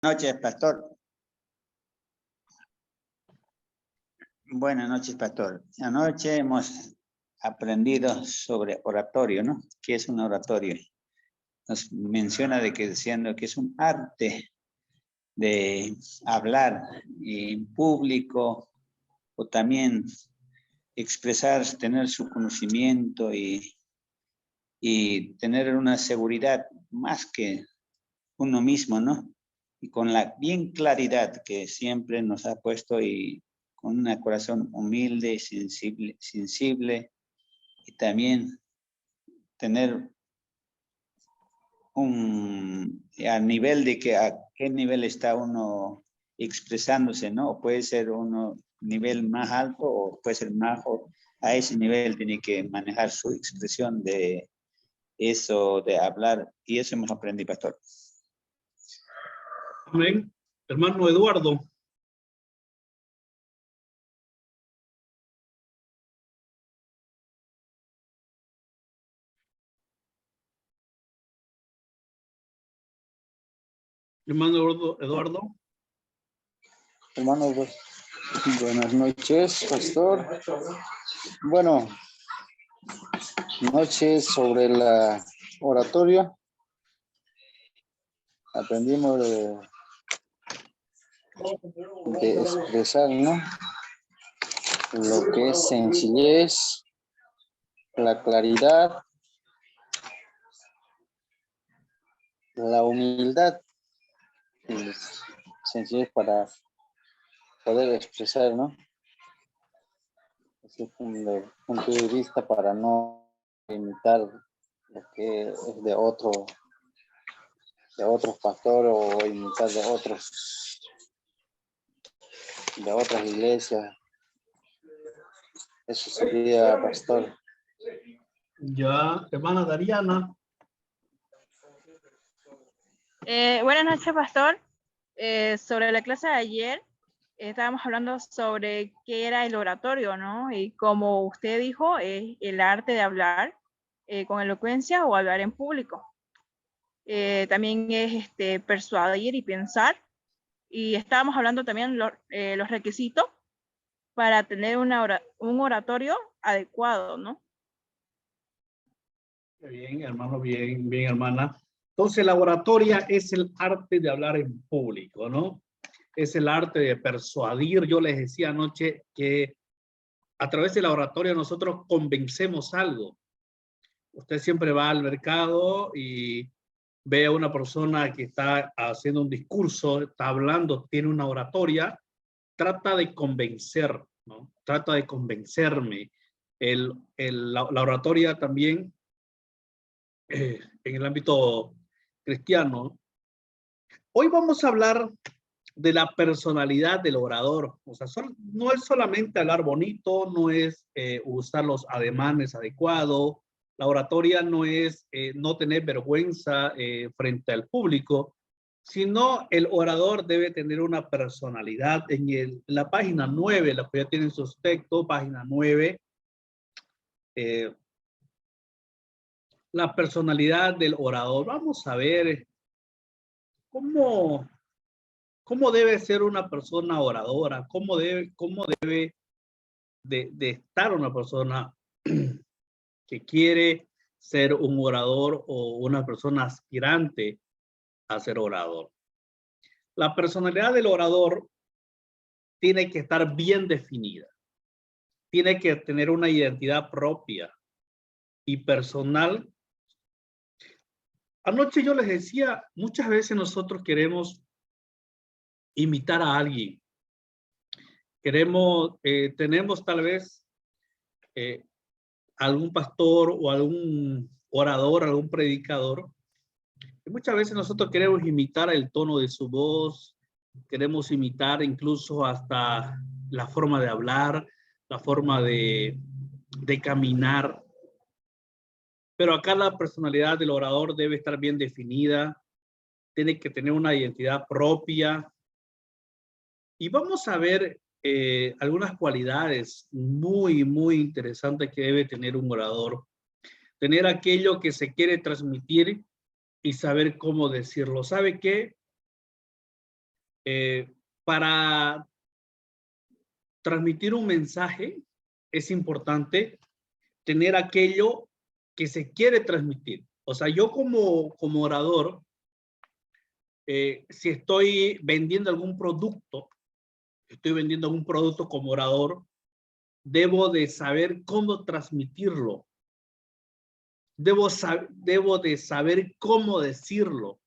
Noches, pastor. Buenas noches, pastor. Anoche hemos aprendido sobre oratorio, ¿no? ¿Qué es un oratorio? Nos menciona diciendo que es un arte de hablar en público o también expresar, tener su conocimiento y tener una seguridad más que uno mismo, ¿no? Y con la bien claridad que siempre nos ha puesto y con un corazón humilde, sensible y también tener a nivel de que a qué nivel está uno expresándose, ¿no? Puede ser uno nivel más alto o puede ser más bajo. A ese nivel tiene que manejar su expresión de eso, de hablar, y eso hemos aprendido, pastor. Amén. Hermano Eduardo. Hermano Eduardo. Hermano, buenas noches, pastor. Bueno, noches sobre la oratoria. Aprendimos de expresar, ¿no? Lo que es sencillez, la claridad, la humildad, y sencillez para poder expresar, ¿no? Ese es un punto de vista para no imitar lo que es de otros pastores o imitar de otras iglesias. Eso sería, pastor. Ya, hermana Dariana. Buenas noches, pastor. Sobre la clase de ayer, estábamos hablando sobre qué era el oratorio, ¿no? Y como usted dijo, es el arte de hablar con elocuencia o hablar en público. También es persuadir y pensar. Y estábamos hablando también los requisitos para tener un oratorio adecuado, ¿no? Bien, hermano, bien, hermana. Entonces, la oratoria es el arte de hablar en público, ¿no? Es el arte de persuadir. Yo les decía anoche que a través de la oratoria nosotros convencemos algo. Usted siempre va al mercado y ve a una persona que está haciendo un discurso, está hablando, tiene una oratoria, trata de convencer, ¿no? Trata de convencerme. La oratoria también en el ámbito cristiano. Hoy vamos a hablar de la personalidad del orador. O sea, no es solamente hablar bonito, no es usar los ademanes adecuados. La oratoria no es no tener vergüenza frente al público, sino el orador debe tener una personalidad. En la página 9, la que ya tienen sus textos, página 9, la personalidad del orador. Vamos a ver cómo debe ser una persona oradora, cómo debe de estar una persona que quiere ser un orador o una persona aspirante a ser orador. La personalidad del orador tiene que estar bien definida, tiene que tener una identidad propia y personal. Anoche yo les decía, muchas veces nosotros queremos imitar a alguien. Tenemos tal vez algún pastor o algún orador, algún predicador. Y muchas veces nosotros queremos imitar el tono de su voz, queremos imitar incluso hasta la forma de hablar, la forma de caminar. Pero acá la personalidad del orador debe estar bien definida, tiene que tener una identidad propia. Y vamos a ver algunas cualidades muy interesantes que debe tener un orador. Tener aquello que se quiere transmitir y saber cómo decirlo. ¿Sabe qué? Para transmitir un mensaje es importante tener aquello que se quiere transmitir. O sea, yo como orador, si estoy vendiendo algún producto, como orador, debo de saber cómo transmitirlo. Debo de saber cómo decirlo.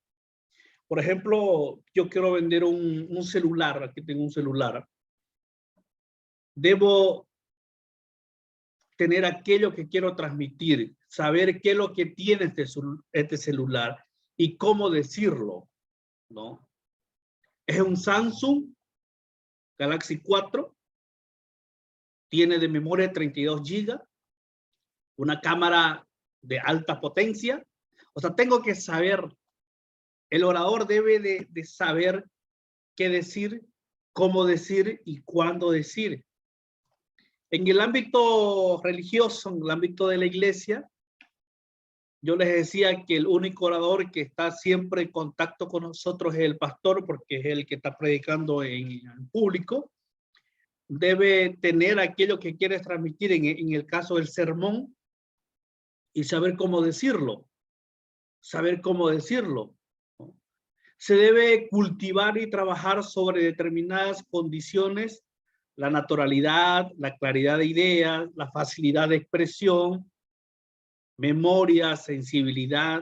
Por ejemplo, yo quiero vender un celular. Aquí tengo un celular. Debo tener aquello que quiero transmitir, saber qué es lo que tiene este celular y cómo decirlo, ¿no? Es un Samsung Galaxy 4, tiene de memoria 32 GB, una cámara de alta potencia. O sea, tengo que saber, el orador debe de saber qué decir, cómo decir y cuándo decir. En el ámbito religioso, en el ámbito de la iglesia, yo les decía que el único orador que está siempre en contacto con nosotros es el pastor, porque es el que está predicando en público. Debe tener aquello que quiere transmitir en el caso del sermón y saber cómo decirlo. Saber cómo decirlo. Se debe cultivar y trabajar sobre determinadas condiciones: la naturalidad, la claridad de ideas, la facilidad de expresión, memoria, sensibilidad.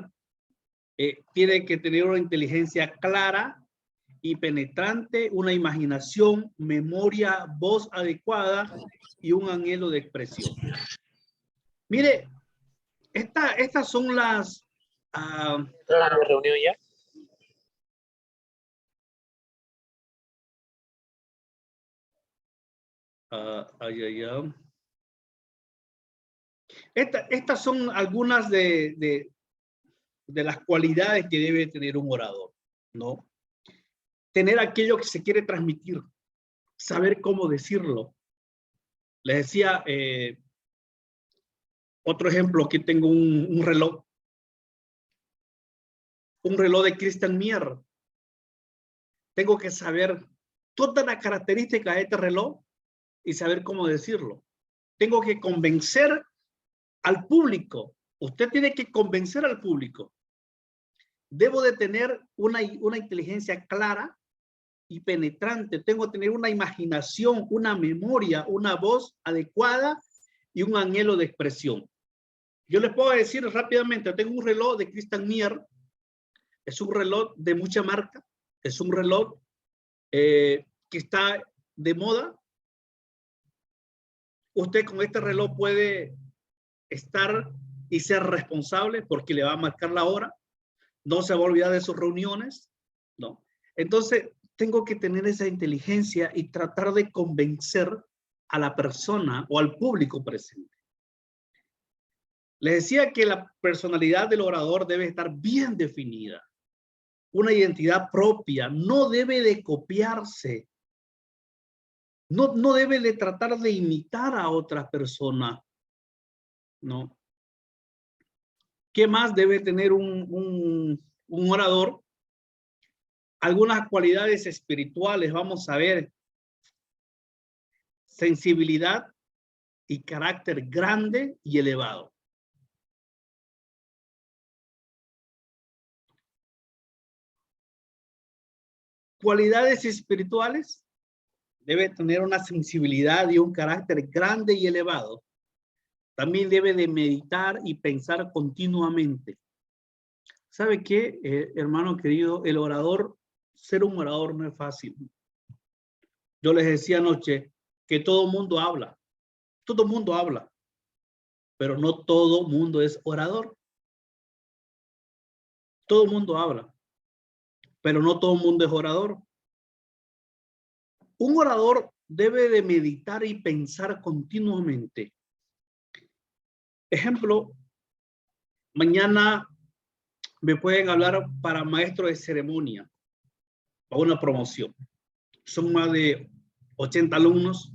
Tiene que tener una inteligencia clara y penetrante, una imaginación, memoria, voz adecuada y un anhelo de expresión. Mire, estas son las... ¿La reunión ya? Estas son algunas de las cualidades que debe tener un orador, ¿no? Tener aquello que se quiere transmitir, saber cómo decirlo. Les decía, otro ejemplo, aquí tengo un reloj de Christian Mier. Tengo que saber todas las características de este reloj y saber cómo decirlo. Tengo que convencer al público. Usted tiene que convencer al público. Debo de tener una inteligencia clara y penetrante. Tengo que tener una imaginación, una memoria, una voz adecuada y un anhelo de expresión. Yo les puedo decir rápidamente, tengo un reloj de Christian Mier. Es un reloj de mucha marca. Es un reloj que está de moda. Usted con este reloj puede estar y ser responsable porque le va a marcar la hora. No se va a olvidar de sus reuniones, ¿no? Entonces, tengo que tener esa inteligencia y tratar de convencer a la persona o al público presente. Les decía que la personalidad del orador debe estar bien definida. Una identidad propia, no debe de copiarse. No debe de tratar de imitar a otra persona, ¿no? ¿Qué más debe tener un orador? Algunas cualidades espirituales, vamos a ver. Sensibilidad y carácter grande y elevado. Cualidades espirituales, debe tener una sensibilidad y un carácter grande y elevado. También debe de meditar y pensar continuamente. ¿Sabe qué, hermano querido? El orador, ser un orador no es fácil. Yo les decía anoche que todo mundo habla. Todo mundo habla. Pero no todo mundo es orador. Todo mundo habla. Pero no todo mundo es orador. Un orador debe de meditar y pensar continuamente. Ejemplo, mañana me pueden hablar para maestro de ceremonia, para una promoción. Son más de 80 alumnos,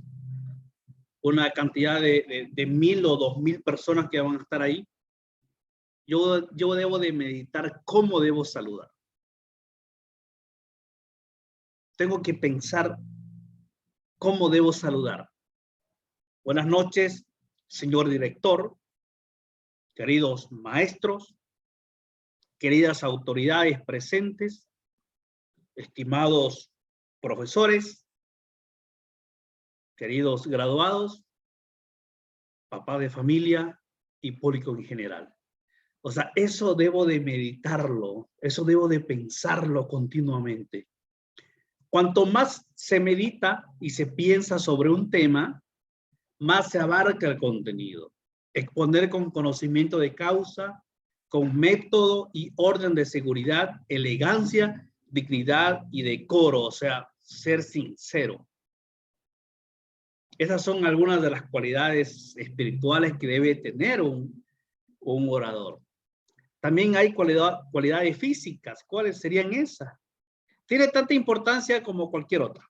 una cantidad de 1,000 o 2,000 personas que van a estar ahí. Yo debo de meditar cómo debo saludar. tengo que pensar cómo debo saludar. Buenas noches, señor director, queridos maestros, queridas autoridades presentes, estimados profesores, queridos graduados, papás de familia y público en general. O sea, eso debo de meditarlo, eso debo de pensarlo continuamente. Cuanto más se medita y se piensa sobre un tema, más se abarca el contenido. Exponer con conocimiento de causa, con método y orden de seguridad, elegancia, dignidad y decoro, o sea, ser sincero. Esas son algunas de las cualidades espirituales que debe tener un orador. También hay cualidades físicas. ¿Cuáles serían esas? Tiene tanta importancia como cualquier otra.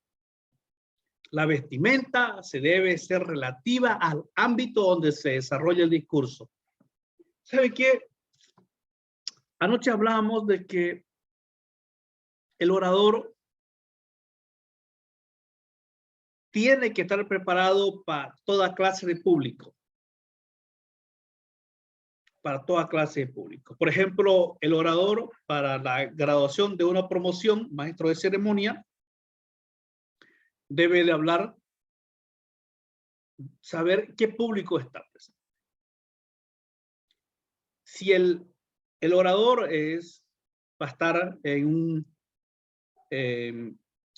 La vestimenta se debe ser relativa al ámbito donde se desarrolla el discurso. ¿Sabe qué? Anoche hablábamos de que el orador tiene que estar preparado para toda clase de público. Para toda clase de público. Por ejemplo, el orador para la graduación de una promoción, maestro de ceremonia, debe de hablar, saber qué público está presente. Si el orador va a estar en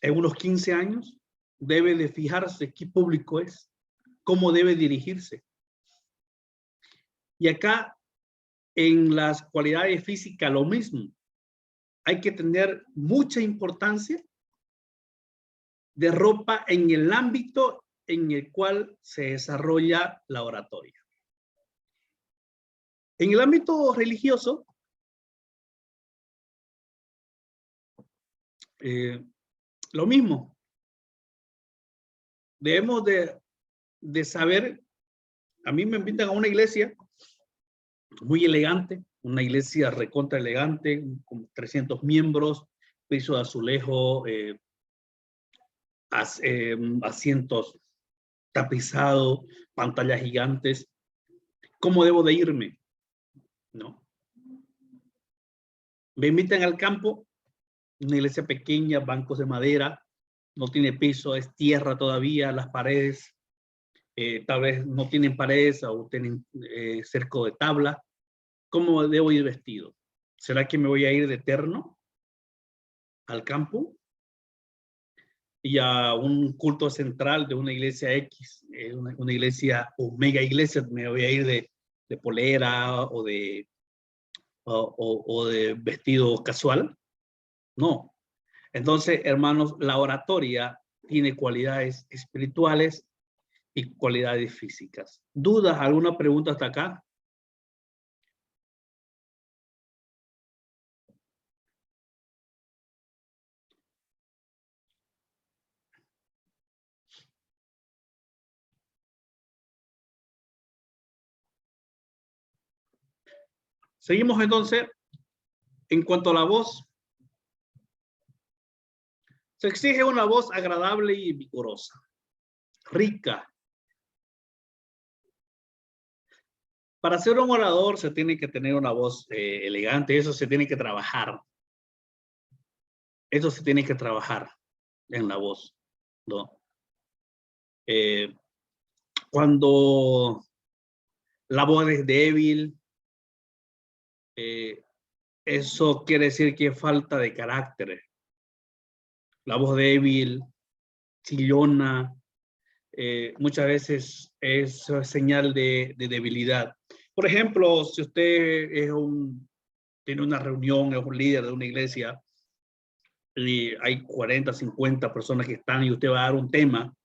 unos 15 años, debe de fijarse qué público es, cómo debe dirigirse. Y acá, en las cualidades físicas, lo mismo. Hay que tener mucha importancia de ropa en el ámbito en el cual se desarrolla la oratoria. En el ámbito religioso, lo mismo. Debemos de saber, a mí me invitan a una iglesia muy elegante, una iglesia recontra elegante, con 300 miembros, piso de azulejo, asientos tapizados, pantallas gigantes. ¿Cómo debo de irme? ¿No? Me invitan al campo, una iglesia pequeña, bancos de madera, no tiene piso, es tierra todavía, las paredes tal vez no tienen paredes o tienen cerco de tabla. ¿Cómo debo ir vestido? ¿Será que me voy a ir de terno al campo? Y a un culto central de una iglesia X, una iglesia o mega iglesia, me voy a ir de polera o de vestido casual. No. Entonces, hermanos, la oratoria tiene cualidades espirituales y cualidades físicas. ¿Dudas? ¿Alguna pregunta hasta acá? Seguimos entonces. En cuanto a la voz, se exige una voz agradable y vigorosa, rica. Para ser un orador se tiene que tener una voz elegante, eso se tiene que trabajar. Eso se tiene que trabajar en la voz, ¿no? Cuando la voz es débil, eso quiere decir que es falta de carácter. La voz débil, chillona, muchas veces es señal de debilidad. Por ejemplo, si usted tiene una reunión, es un líder de una iglesia y hay 40, 50 personas que están y usted va a dar un tema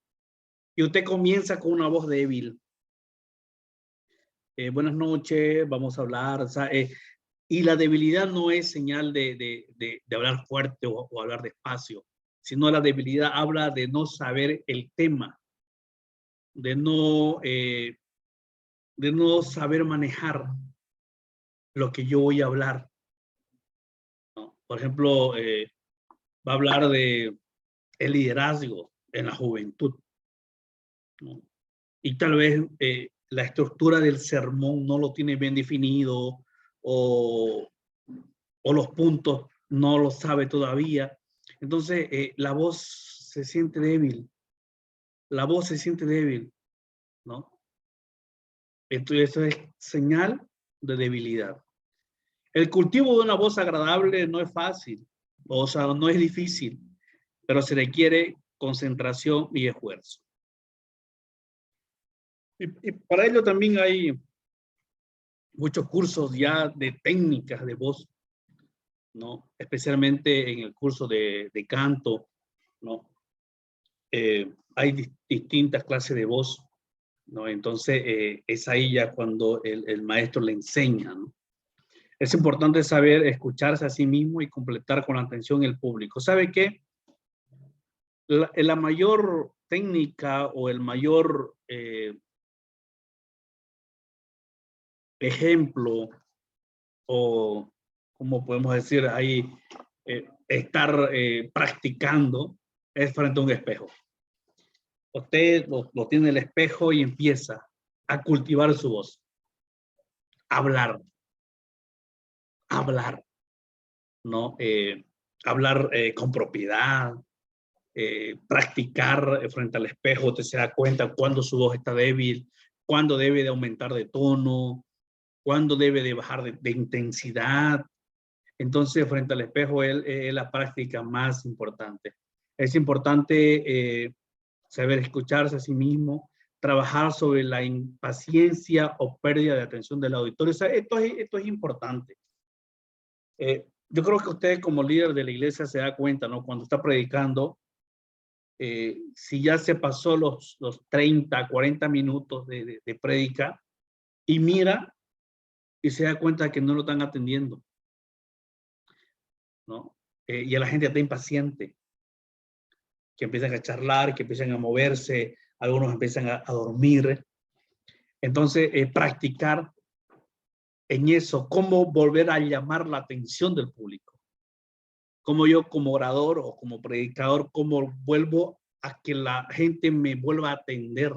y usted comienza con una voz débil. Buenas noches, vamos a hablar. O sea, y la debilidad no es señal de hablar fuerte o hablar despacio, sino la debilidad habla de no saber el tema, de no saber manejar lo que yo voy a hablar, ¿no? Por ejemplo, va a hablar de el liderazgo en la juventud, ¿no? Y tal vez la estructura del sermón no lo tiene bien definido o los puntos no lo sabe todavía. Entonces, la voz se siente débil. La voz se siente débil, ¿no? Entonces, eso es señal de debilidad. El cultivo de una voz agradable no es fácil, o sea, no es difícil, pero se requiere concentración y esfuerzo. Y para ello también hay muchos cursos ya de técnicas de voz, ¿no? Especialmente en el curso de canto, ¿no? Hay distintas clases de voz, ¿no? Entonces, es ahí ya cuando el maestro le enseña, ¿no? Es importante saber escucharse a sí mismo y completar con la atención el público. ¿Sabe qué? La mayor técnica o el mayor ejemplo, o como podemos decir ahí, estar practicando es frente a un espejo. Usted lo tiene el espejo y empieza a cultivar su voz. Hablar, ¿no? Hablar con propiedad, practicar frente al espejo. Usted se da cuenta cuando su voz está débil, cuándo debe de aumentar de tono, cuándo debe de bajar de intensidad. Entonces, frente al espejo es la práctica más importante. Es importante saber escucharse a sí mismo, trabajar sobre la impaciencia o pérdida de atención del auditorio. O sea, esto es importante. Yo creo que usted como líder de la iglesia se da cuenta, ¿no? Cuando está predicando, si ya se pasó los 30, 40 minutos de prédica y mira y se da cuenta que no lo están atendiendo, ¿no? Y a la gente está impaciente, que empiezan a charlar, que empiezan a moverse, algunos empiezan a dormir. Entonces, practicar en eso, cómo volver a llamar la atención del público. Cómo yo como orador o como predicador, cómo vuelvo a que la gente me vuelva a atender.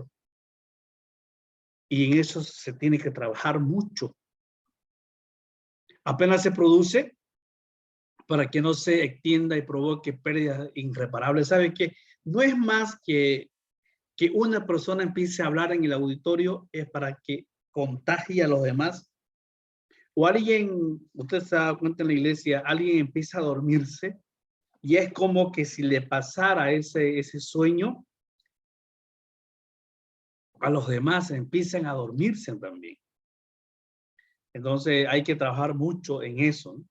Y en eso se tiene que trabajar mucho. Apenas se produce, para que no se extienda y provoque pérdidas irreparables. ¿Sabe qué? No es más que una persona empiece a hablar en el auditorio, es para que contagie a los demás. O alguien, usted se da cuenta en la iglesia, alguien empieza a dormirse y es como que si le pasara ese sueño, a los demás empiezan a dormirse también. Entonces hay que trabajar mucho en eso, ¿no?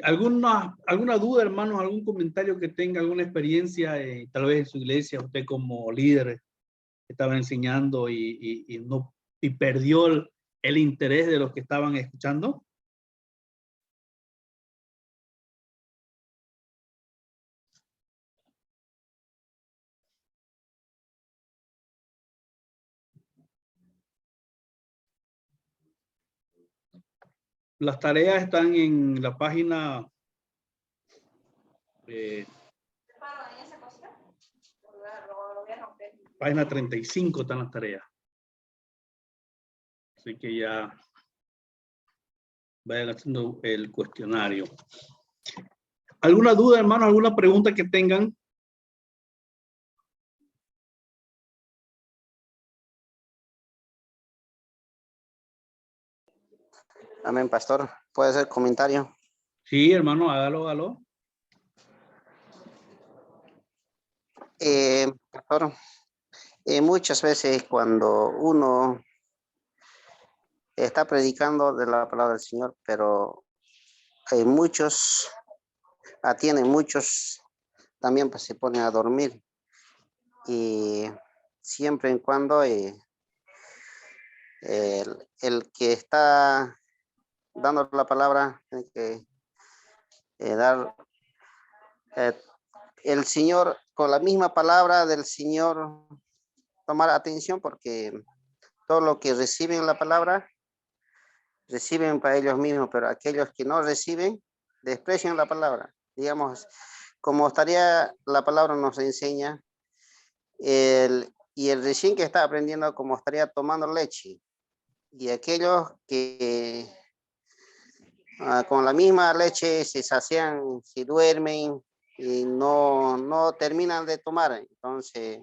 ¿Alguna duda, hermanos? ¿Algún comentario que tenga, alguna experiencia, tal vez en su iglesia, usted como líder estaba enseñando y perdió el interés de los que estaban escuchando? Las tareas están en la página página 35 están las tareas. Así que ya vayan haciendo el cuestionario. ¿Alguna duda, hermano? ¿Alguna pregunta que tengan? Amén, pastor. ¿Puede ser comentario? Sí, hermano, hágalo. Pastor, muchas veces cuando uno está predicando de la palabra del Señor, pero muchos atienden, muchos también pues, se ponen a dormir. Y siempre y cuando el que está dando la palabra tiene que dar el Señor, con la misma palabra del Señor, tomar atención, porque todo lo que reciben la palabra reciben para ellos mismos, pero aquellos que no reciben desprecian la palabra. digamos, como estaría, la palabra nos enseña, y el recién que está aprendiendo como estaría tomando leche. Y aquellos que con la misma leche se sacian, si duermen y no terminan de tomar. Entonces,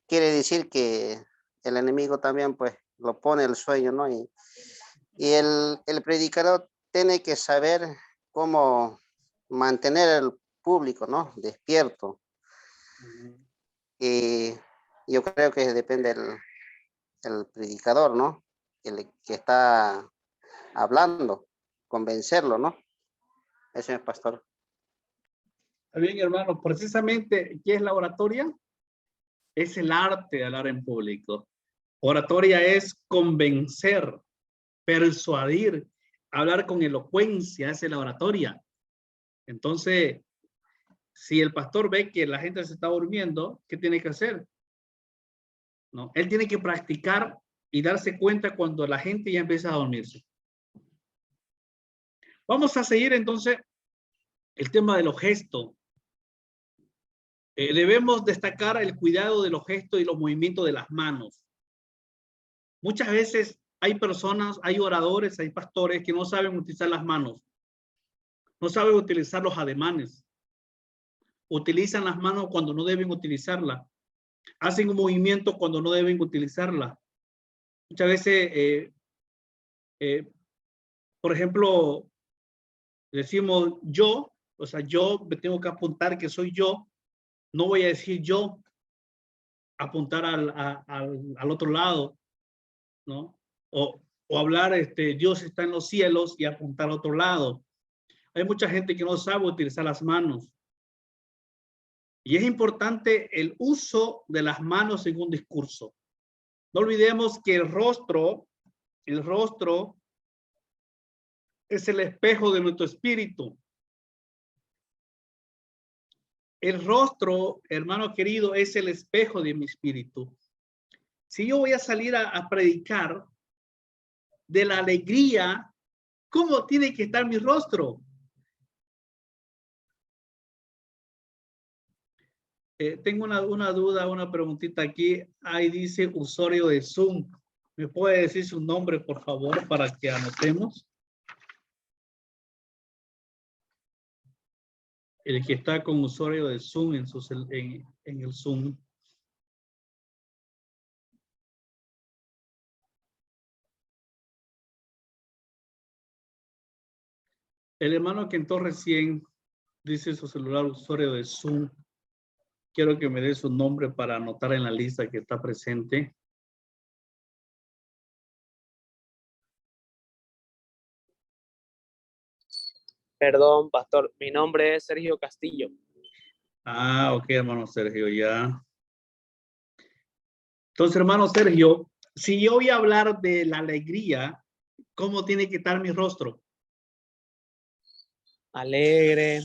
quiere decir que el enemigo también pues lo pone el sueño, ¿no? Y el predicador tiene que saber cómo mantener al público, ¿no? Despierto. Y yo creo que depende el predicador, ¿no? Que está hablando, convencerlo, ¿no? Eso es, pastor. Está bien, hermano. Precisamente, ¿qué es la oratoria? Es el arte de hablar en público. Oratoria es convencer, persuadir, hablar con elocuencia, esa es la oratoria. Entonces, si el pastor ve que la gente se está durmiendo, ¿qué tiene que hacer? ¿No? Él tiene que practicar y darse cuenta cuando la gente ya empieza a dormirse. Vamos a seguir entonces el tema de los gestos. Debemos destacar el cuidado de los gestos y los movimientos de las manos. Muchas veces hay personas, hay oradores, hay pastores que no saben utilizar las manos. No saben utilizar los ademanes. Utilizan las manos cuando no deben utilizarlas. Hacen un movimiento cuando no deben utilizarla. Muchas veces, por ejemplo, decimos yo, o sea, yo me tengo que apuntar que soy yo. No voy a decir yo, apuntar al otro lado, ¿no? O hablar, Dios está en los cielos y apuntar al otro lado. Hay mucha gente que no sabe utilizar las manos. Y es importante el uso de las manos en un discurso. No olvidemos que el rostro es el espejo de nuestro espíritu. El rostro, hermano querido, es el espejo de mi espíritu. Si yo voy a salir a predicar de la alegría, ¿cómo tiene que estar mi rostro? Tengo una duda, una preguntita aquí. Ahí dice usuario de Zoom. ¿Me puede decir su nombre, por favor, para que anotemos? El que está con usuario de Zoom en el Zoom. El hermano que entró recién dice su celular usuario de Zoom. Quiero que me dé su nombre para anotar en la lista que está presente. Perdón, pastor. Mi nombre es Sergio Castillo. Ah, ok, hermano Sergio, ya. Entonces, hermano Sergio, si yo voy a hablar de la alegría, ¿cómo tiene que estar mi rostro? Alegre,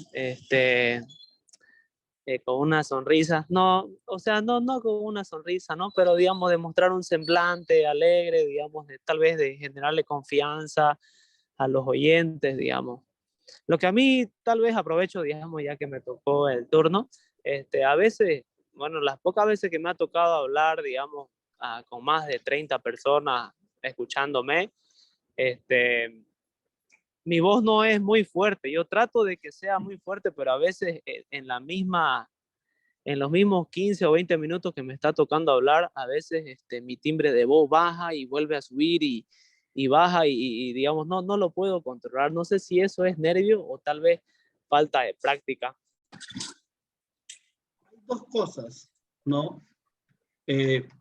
con una sonrisa. No, o sea, no con una sonrisa, ¿no? Pero, digamos, demostrar un semblante alegre, digamos, tal vez de generarle confianza a los oyentes, digamos. Lo que a mí tal vez aprovecho, digamos, ya que me tocó el turno, a veces, bueno, las pocas veces que me ha tocado hablar, digamos, con más de 30 personas escuchándome, mi voz no es muy fuerte. Yo trato de que sea muy fuerte, pero a veces en los mismos 15 o 20 minutos que me está tocando hablar, a veces mi timbre de voz baja y vuelve a subir y baja y digamos, no lo puedo controlar. No sé si eso es nervio o tal vez falta de práctica. Hay dos cosas, ¿no?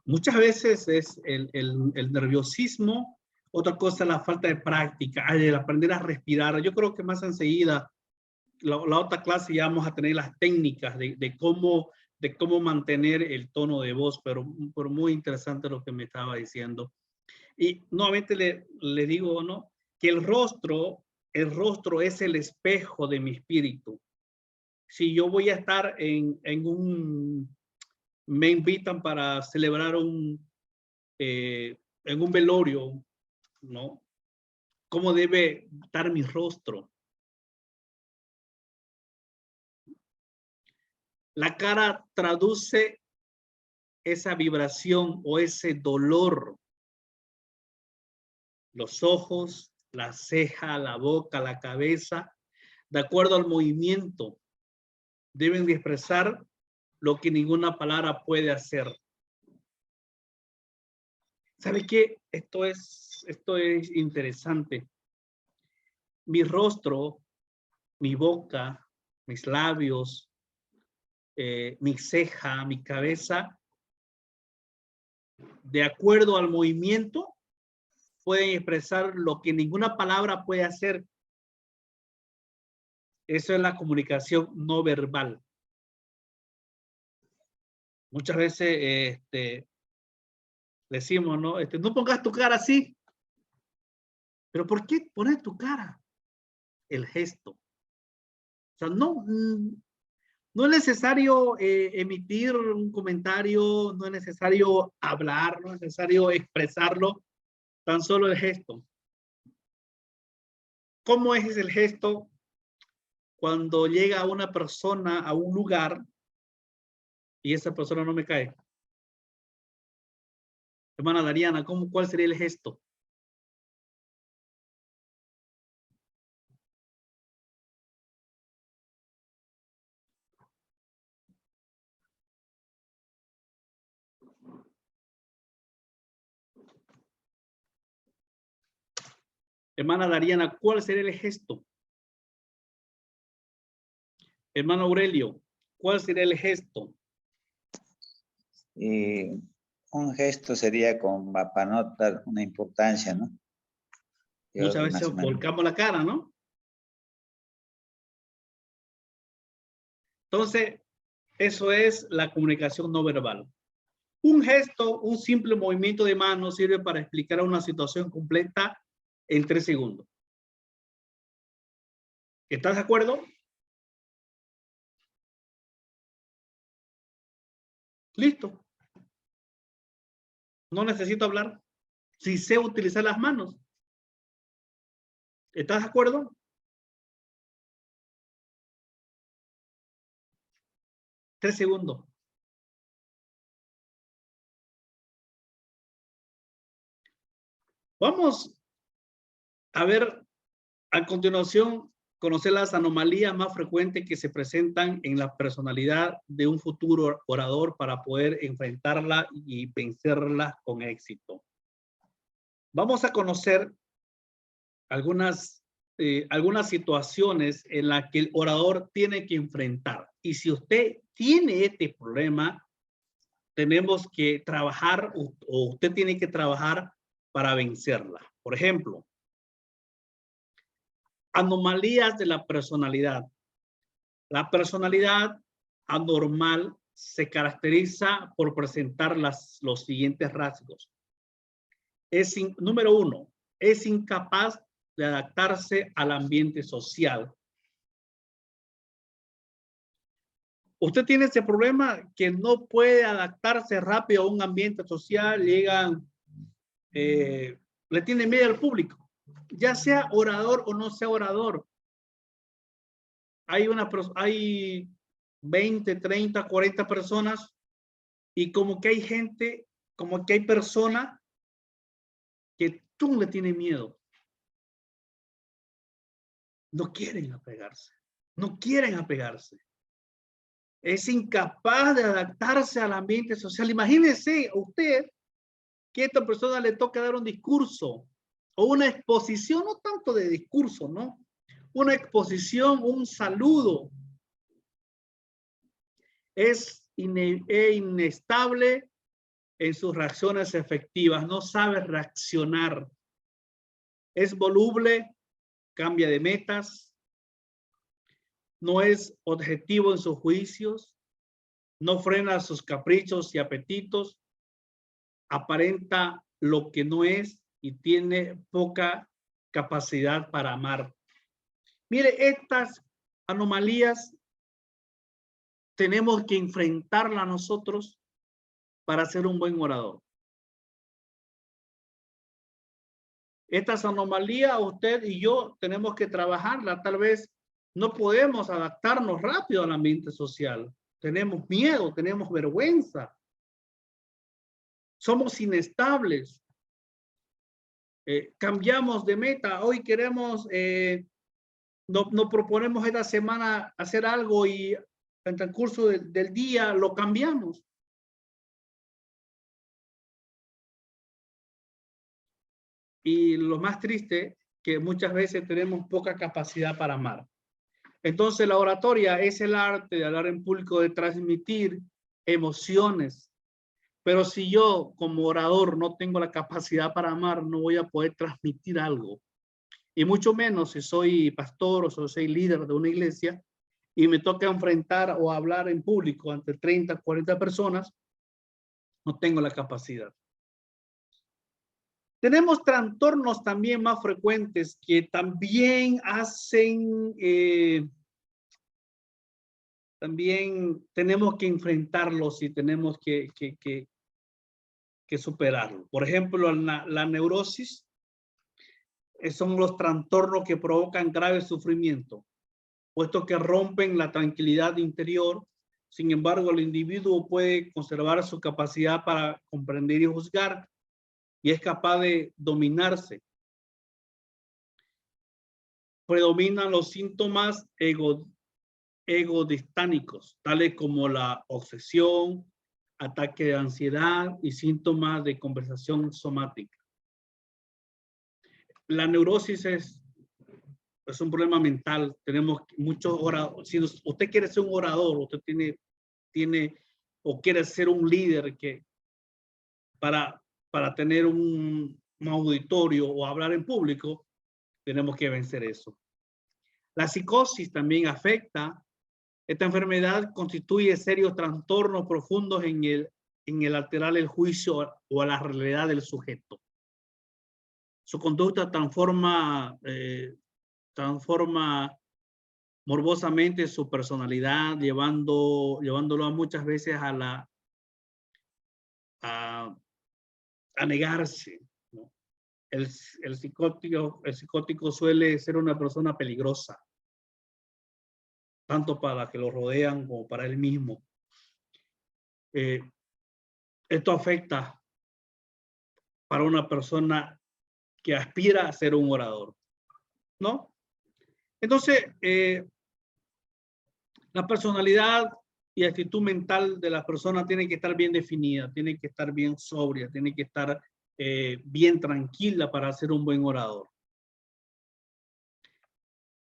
Muchas veces es el nerviosismo, otra cosa la falta de práctica, el aprender a respirar. Yo creo que más enseguida, la otra clase ya vamos a tener las técnicas de cómo mantener el tono de voz, pero muy interesante lo que me estaba diciendo. Y nuevamente le digo, ¿no? Que el rostro es el espejo de mi espíritu. Si yo voy a estar me invitan para celebrar en un velorio, ¿no? ¿Cómo debe estar mi rostro? La cara traduce esa vibración o ese dolor. Los ojos, la ceja, la boca, la cabeza, de acuerdo al movimiento, deben de expresar lo que ninguna palabra puede hacer. ¿Sabe qué? Esto es interesante. Mi rostro, mi boca, mis labios, mi ceja, mi cabeza, de acuerdo al movimiento, pueden expresar lo que ninguna palabra puede hacer. Eso es la comunicación no verbal. Muchas veces decimos, ¿no? No pongas tu cara así. ¿Pero por qué pones tu cara? El gesto. O sea, no es necesario emitir un comentario, no es necesario hablar, no es necesario expresarlo, tan solo el gesto. ¿Cómo es el gesto cuando llega una persona a un lugar y esa persona no me cae? Hermana Dariana, ¿cuál sería el gesto? Hermana Dariana, ¿cuál sería el gesto? Hermano Aurelio, ¿cuál sería el gesto? Un gesto sería como para no dar una importancia, ¿no? Muchas veces volcamos la cara, ¿no? Entonces, eso es la comunicación no verbal. Un gesto, un simple movimiento de mano sirve para explicar una situación completa en 3 segundos. ¿Estás de acuerdo? Listo. No necesito hablar. Si sé utilizar las manos. ¿Estás de acuerdo? Tres segundos. Vamos a ver a continuación, conocer las anomalías más frecuentes que se presentan en la personalidad de un futuro orador para poder enfrentarla y vencerla con éxito. Vamos a conocer algunas situaciones en las que el orador tiene que enfrentar. Y si usted tiene este problema, tenemos que trabajar o usted tiene que trabajar para vencerla. Por ejemplo, anomalías de la personalidad. La personalidad anormal se caracteriza por presentar los siguientes rasgos. Número 1, es incapaz de adaptarse al ambiente social. Usted tiene ese problema que no puede adaptarse rápido a un ambiente social, le tiene miedo al público, ya sea orador o no sea orador. Hay 20, 30, 40 personas y como que hay gente, como que hay personas que tú le tienes miedo. No quieren apegarse, no quieren apegarse. Es incapaz de adaptarse al ambiente social. Imagínese usted que a esta persona le toca dar un discurso o una exposición, no tanto de discurso, ¿no? Una exposición, un saludo. Es inestable en sus reacciones efectivas, no sabe reaccionar. Es voluble, cambia de metas, no es objetivo en sus juicios, no frena sus caprichos y apetitos, aparenta lo que no es y tiene poca capacidad para amar. Mire, estas anomalías tenemos que enfrentarlas nosotros para ser un buen orador. Estas anomalías usted y yo tenemos que trabajarlas. Tal vez no podemos adaptarnos rápido al ambiente social. tenemos miedo, tenemos vergüenza. Somos inestables. Cambiamos de meta. Hoy queremos, nos proponemos esta semana hacer algo y en el transcurso del día lo cambiamos. Y lo más triste, que muchas veces tenemos poca capacidad para amar. Entonces la oratoria es el arte de hablar en público, de transmitir emociones. Pero si yo como orador no tengo la capacidad para amar, no voy a poder transmitir algo. Y mucho menos si soy pastor o soy líder de una iglesia y me toca enfrentar o hablar en público ante 30, 40 personas, no tengo la capacidad. Tenemos trastornos también más frecuentes que también hacen, también tenemos que enfrentarlos y tenemos que superarlo. Por ejemplo, la neurosis son los trastornos que provocan grave sufrimiento, puesto que rompen la tranquilidad interior. Sin embargo, el individuo puede conservar su capacidad para comprender y juzgar y es capaz de dominarse. Predominan los síntomas egodistánicos, tales como la obsesión, ataque de ansiedad y síntomas de conversación somática. La neurosis es un problema mental. Tenemos muchos oradores. Si usted quiere ser un orador, usted tiene o quiere ser un líder que para tener un auditorio o hablar en público, tenemos que vencer eso. La psicosis también afecta. Esta enfermedad constituye serios trastornos profundos en el alterar el juicio o la realidad del sujeto. Su conducta transforma morbosamente su personalidad, llevándolo a muchas veces a negarse, ¿no? El psicótico suele ser una persona peligrosa, tanto para los que lo rodean como para él mismo. Esto afecta para una persona que aspira a ser un orador, ¿no? Entonces, la personalidad y actitud mental de la persona tiene que estar bien definida, tiene que estar bien sobria, tiene que estar bien tranquila para ser un buen orador.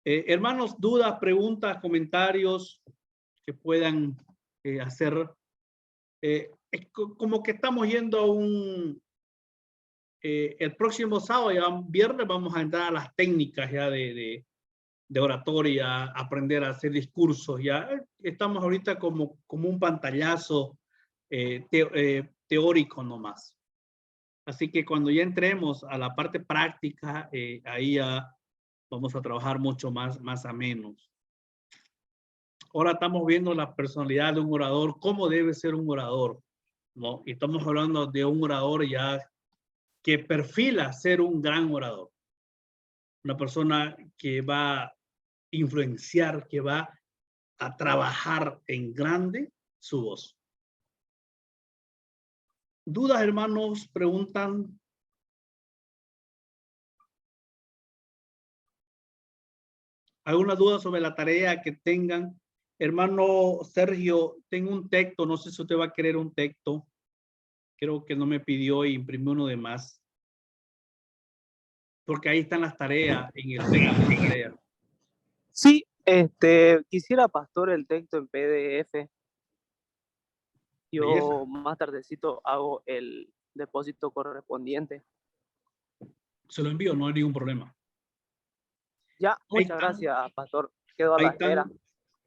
Hermanos, dudas, preguntas, comentarios que puedan hacer. Como que estamos yendo a el próximo sábado, ya viernes, vamos a entrar a las técnicas ya de oratoria, aprender a hacer discursos. Ya estamos ahorita como un pantallazo teórico nomás. Así que cuando ya entremos a la parte práctica, ahí ya vamos a trabajar mucho más a menos. Ahora estamos viendo la personalidad de un orador, cómo debe ser un orador, ¿no? Y estamos hablando de un orador ya que perfila ser un gran orador. Una persona que va a influenciar, que va a trabajar en grande su voz. ¿Dudas, hermanos? ¿Preguntan? ¿Alguna duda sobre la tarea que tengan? Hermano Sergio, tengo un texto, no sé si usted va a querer un texto. Creo que no me pidió y imprimí uno de más. Porque ahí están las tareas, en el texto de tarea. Sí, quisiera, pastor, el texto en PDF. Yo Belleza. más tardecito hago el depósito correspondiente. Se lo envío, no hay ningún problema. Ya, muchas gracias, pastor. Quedo a la espera.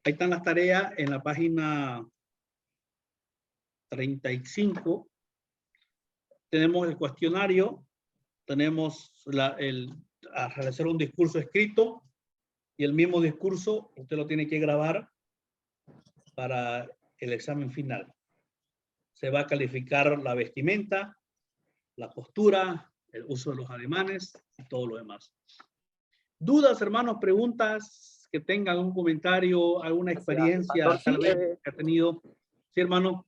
Ahí están las tareas en la página 35. Tenemos el cuestionario, tenemos a realizar un discurso escrito y el mismo discurso usted lo tiene que grabar para el examen final. Se va a calificar la vestimenta, la postura, el uso de los ademanes y todo lo demás. ¿Dudas, hermanos? ¿Preguntas? que tengan algún comentario, alguna Gracias, experiencia, pastor. tal Sí, vez que ha tenido. Sí, hermano.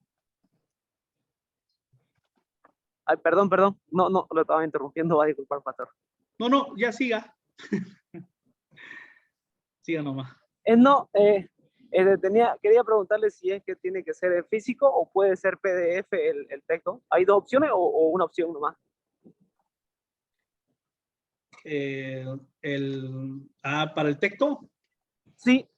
ay, perdón, perdón. No, no, lo estaba interrumpiendo. Va a disculpar, pastor. No, no, ya siga. Siga nomás. No, quería preguntarle si es que tiene que ser físico o puede ser PDF el texto. ¿Hay dos opciones o una opción nomás? Para el texto. Sí,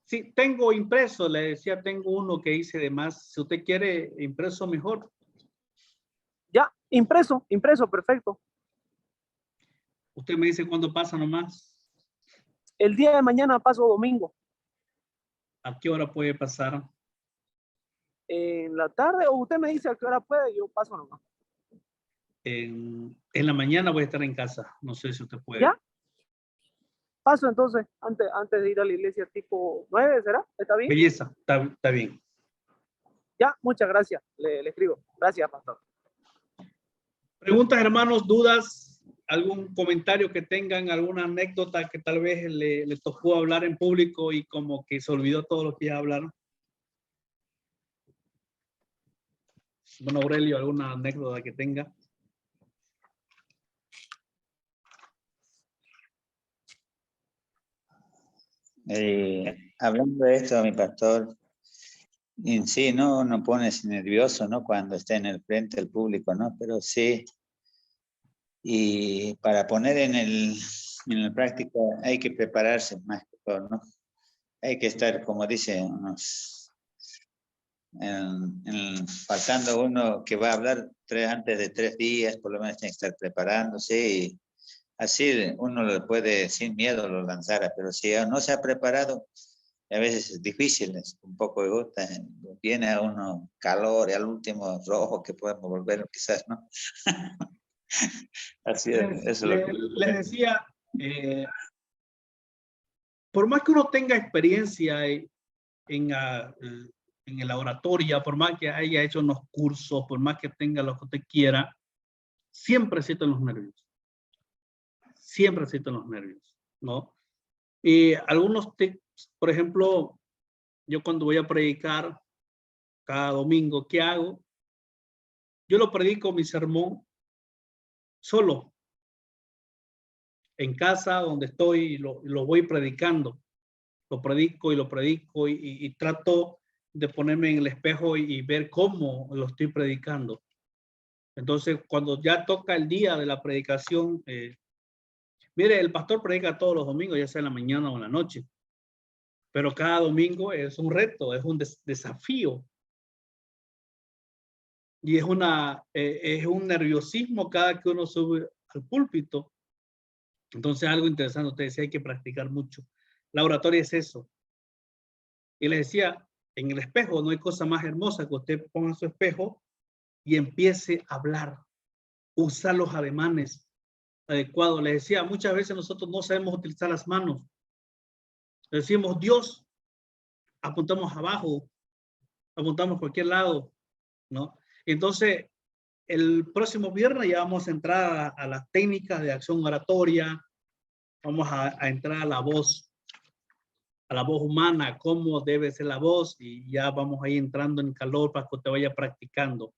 Sí, tengo impreso, le decía, tengo uno que hice de más. Si usted quiere impreso, mejor. ya, impreso, perfecto. Usted me dice cuándo pasa nomás. El día de mañana paso domingo. ¿A qué hora puede pasar? En la tarde, o usted me dice a qué hora puede, yo paso nomás. En la mañana voy a estar en casa. No sé si usted puede. ¿Ya? Paso entonces, antes de ir a la iglesia tipo 9, ¿será? ¿Está bien? Belleza, está bien. Ya, muchas gracias. Le escribo. Gracias, pastor. Preguntas, hermanos, dudas, algún comentario que tengan, alguna anécdota que tal vez le tocó hablar en público y como que se olvidó todo lo que ya hablaron. Bueno, Aurelio, alguna anécdota que tenga. Hablando de esto, mi pastor, en sí no pones nervioso, ¿no? Cuando esté en el frente del público, ¿no? Pero sí, y para poner en la práctica hay que prepararse más que todo, ¿no? Hay que estar, como dice, faltando uno que va a hablar antes de 3 días, por lo menos tiene que estar preparándose y así uno lo puede sin miedo lo lanzara, pero si no se ha preparado, a veces es difícil, es un poco de gota, viene a uno calor y al último rojo que podemos volver quizás, ¿no? Así es, eso es lo que... Les decía, por más que uno tenga experiencia en la oratoria, por más que haya hecho unos cursos, por más que tenga lo que usted quiera, siempre sienten los nervios. Siempre sienten los nervios, ¿no? Y algunos tips, por ejemplo, yo cuando voy a predicar cada domingo, ¿qué hago? Yo lo predico mi sermón solo, en casa donde estoy, lo voy predicando. Lo predico y lo predico y trato de ponerme en el espejo y ver cómo lo estoy predicando. Entonces, cuando ya toca el día de la predicación, mire, el pastor predica todos los domingos, ya sea en la mañana o en la noche, pero cada domingo es un reto, es un desafío. Y es un nerviosismo cada que uno sube al púlpito. Entonces, algo interesante, usted decía, hay que practicar mucho. La oratoria es eso. Y les decía, en el espejo no hay cosa más hermosa que usted ponga su espejo y empiece a hablar, usar los ademanes adecuados. Les decía, muchas veces nosotros no sabemos utilizar las manos. Decimos Dios, apuntamos abajo, apuntamos a cualquier lado, ¿no? Entonces, el próximo viernes ya vamos a entrar a las técnicas de acción oratoria, vamos a entrar a la voz humana, cómo debe ser la voz, y ya vamos ahí entrando en calor para que usted vaya practicando.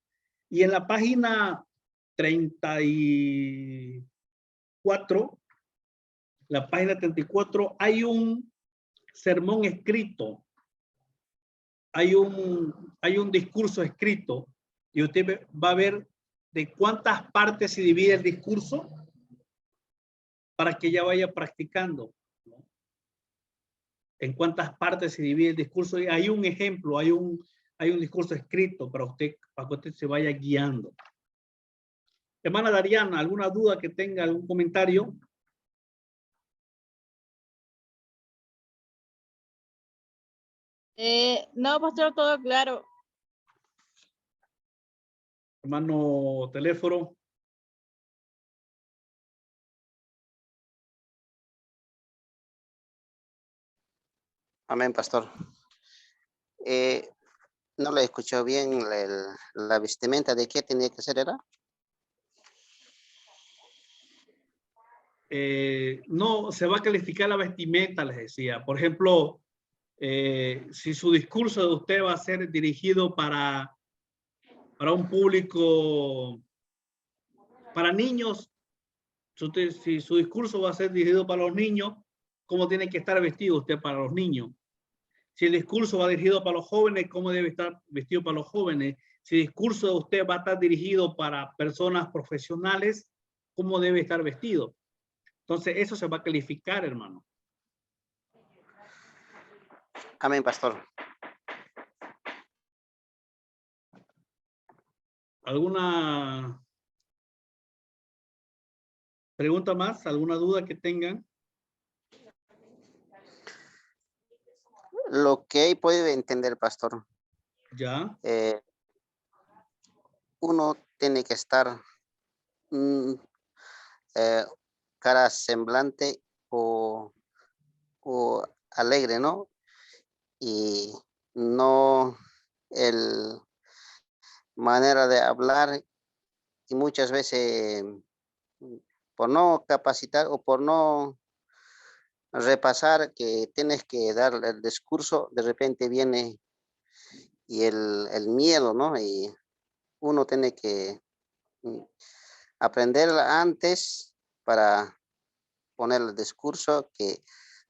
Y en la página 34, hay un sermón escrito, hay un discurso escrito, y usted va a ver de cuántas partes se divide el discurso para que ya vaya practicando, ¿no? En cuántas partes se divide el discurso. Y hay un ejemplo, hay un discurso escrito para que usted se vaya guiando. Hermana Dariana, ¿alguna duda que tenga, algún comentario? No, pastor, todo claro. Hermano teléfono. Amén, pastor. No le escuchó bien la vestimenta de qué tenía que ser, ¿era? no se va a calificar la vestimenta, les decía. Por ejemplo, si su discurso de usted va a ser dirigido para un público, para niños, si su discurso va a ser dirigido para los niños, ¿cómo tiene que estar vestido usted para los niños? Si el discurso va dirigido para los jóvenes, ¿cómo debe estar vestido para los jóvenes? Si el discurso de usted va a estar dirigido para personas profesionales, ¿cómo debe estar vestido? Entonces, eso se va a calificar, hermano. Amén, pastor. ¿Alguna pregunta más? ¿Alguna duda que tengan? Lo que he podido entender, pastor, Ya. uno tiene que estar cara semblante o alegre, ¿no? Y no el manera de hablar, y muchas veces por no capacitar o por no repasar que tienes que dar el discurso, de repente viene y el miedo, ¿no? Y uno tiene que aprender antes para poner el discurso, que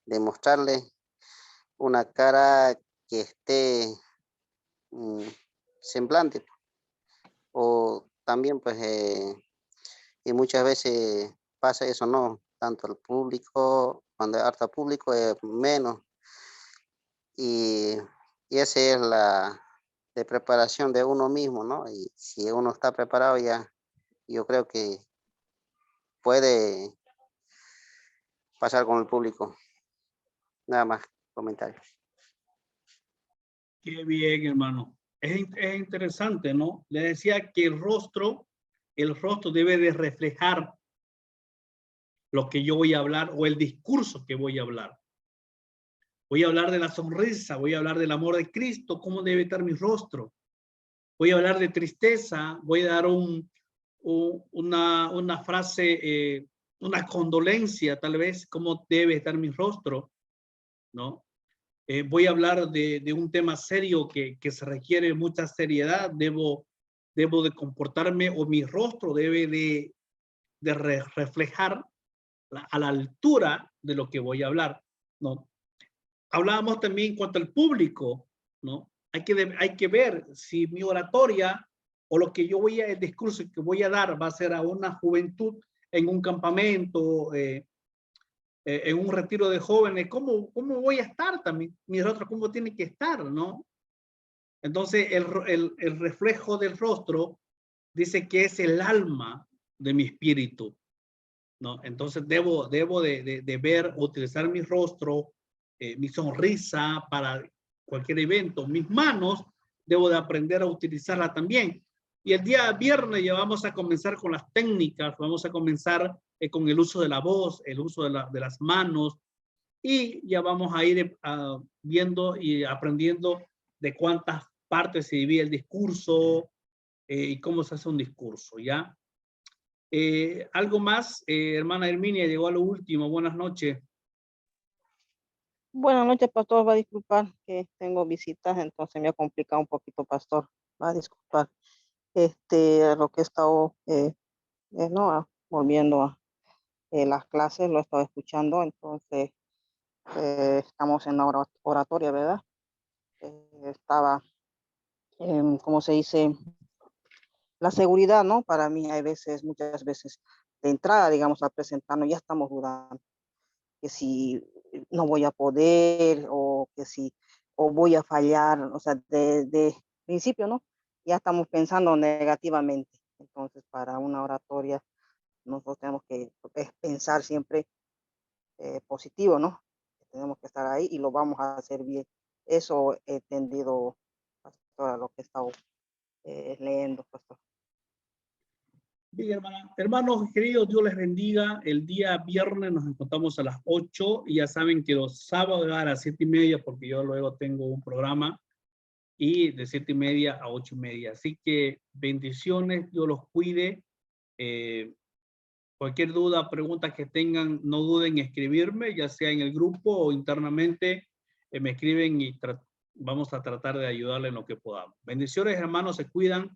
demostrarle una cara que esté semblante. O también pues y muchas veces pasa eso, no tanto el público, cuando hay harto público menos, y esa es la de preparación de uno mismo, ¿no? Y si uno está preparado ya, yo creo que puede pasar con el público. Nada más comentarios. Qué bien, hermano. Es interesante, ¿no? Le decía que el rostro debe de reflejar lo que yo voy a hablar o el discurso que voy a hablar. Voy a hablar de la sonrisa, voy a hablar del amor de Cristo, cómo debe estar mi rostro. Voy a hablar de tristeza, voy a dar una frase, una condolencia tal vez, cómo debe estar mi rostro, ¿no? Voy a hablar de un tema serio que se requiere mucha seriedad, debo de comportarme o mi rostro debe de reflejar a la altura de lo que voy a hablar, ¿no? Hablábamos también en cuanto al público, ¿no? Hay que ver si mi oratoria o lo que yo voy a, el discurso que voy a dar va a ser a una juventud en un campamento, en un retiro de jóvenes, ¿cómo voy a estar también? Mi rostro, ¿cómo tiene que estar, no? Entonces, el reflejo del rostro dice que es el alma de mi espíritu, ¿no? Entonces, debo de ver, utilizar mi rostro, mi sonrisa para cualquier evento. Mis manos, debo de aprender a utilizarla también. Y el día viernes ya vamos a comenzar con las técnicas, vamos a comenzar con el uso de la voz, el uso de las manos, y ya vamos a ir viendo y aprendiendo de cuántas partes se divide el discurso y cómo se hace un discurso, ¿ya? ¿Algo más? Hermana Herminia, llegó a lo último. Buenas noches. Buenas noches, pastor. Va a disculpar que tengo visitas, entonces me ha complicado un poquito, pastor. Va a disculpar. Lo que he estado, no, volviendo a las clases, lo he estado escuchando, entonces estamos en la oratoria, ¿verdad? Estaba, como se dice, la seguridad, ¿no? Para mí hay veces, muchas veces, de entrada, digamos, a presentarnos, ya estamos dudando que si no voy a poder o que si o voy a fallar, o sea, de principio, ¿no? Ya estamos pensando negativamente. Entonces, para una oratoria, nosotros tenemos que pensar siempre positivo, ¿no? Tenemos que estar ahí y lo vamos a hacer bien. Eso he entendido, pastor, lo que he estado leyendo, pastor. Bien, hermana. Hermanos queridos, Dios les bendiga. El día viernes nos encontramos a las 8 y ya saben que los sábados a las 7:30, porque yo luego tengo un programa, y de 7:30 a 8:30. Así que bendiciones, Dios los cuide. Cualquier duda, pregunta que tengan, no duden en escribirme, ya sea en el grupo o internamente, me escriben y vamos a tratar de ayudarle en lo que podamos. Bendiciones, hermanos, se cuidan.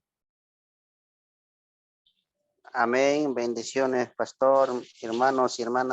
Amén. Bendiciones, pastor, hermanos y hermanas.